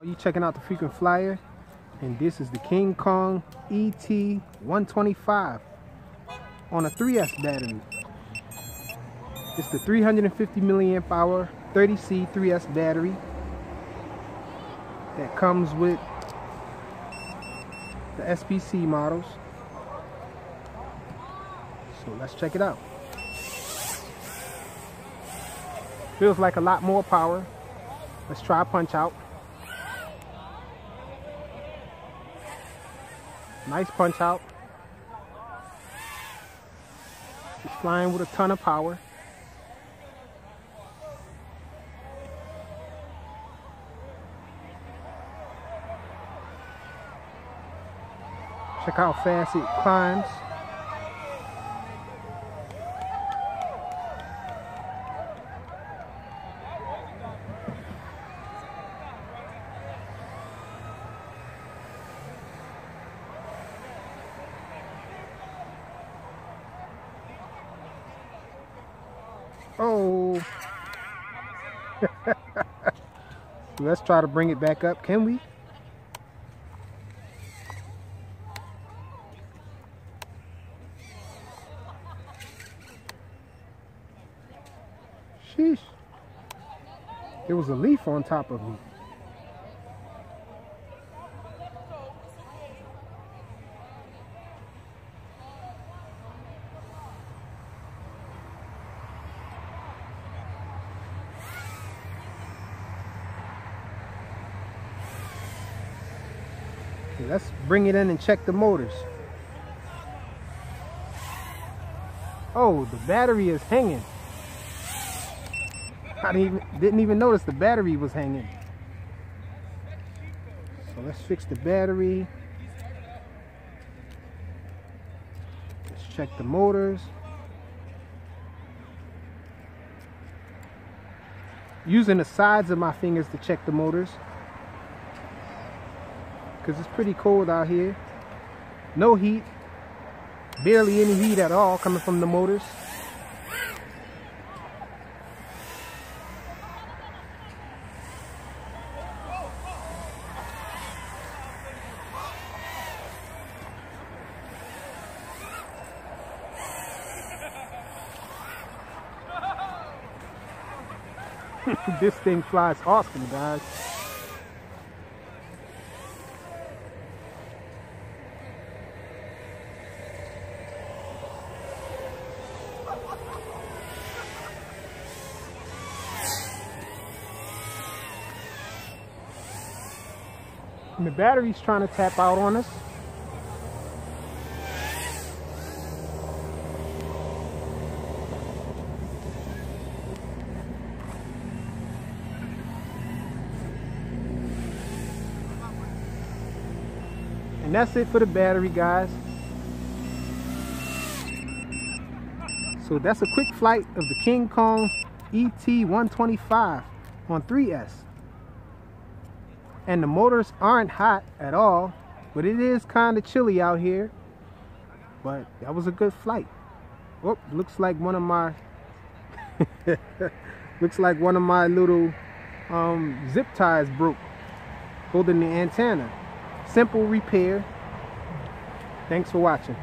You checking out the frequent flyer, and this is the KingKong ET125 on a 3S battery. It's the 350 milliamp hour 30C 3S battery that comes with the SPC models. So let's check it out. Feels like a lot more power. Let's try punch out. Nice punch out. It's flying with a ton of power. Check how fast it climbs. Oh. So let's try to bring it back up. Can we? Sheesh. There was a leaf on top of me. Okay, let's bring it in and check the motors. Oh, the battery is hanging. I didn't even notice the battery was hanging. So let's fix the battery. Let's check the motors. Using the sides of my fingers to check the motors, because it's pretty cold out here. No heat, barely any heat at all coming from the motors. This thing flies awesome, guys. And the battery's trying to tap out on us. And that's it for the battery, guys. So that's a quick flight of the KingKong ET125 on 3S. And the motors aren't hot at all, but it is kind of chilly out here. But that was a good flight. Oh, looks like one of my little zip ties broke holding the antenna. Simple repair. Thanks for watching.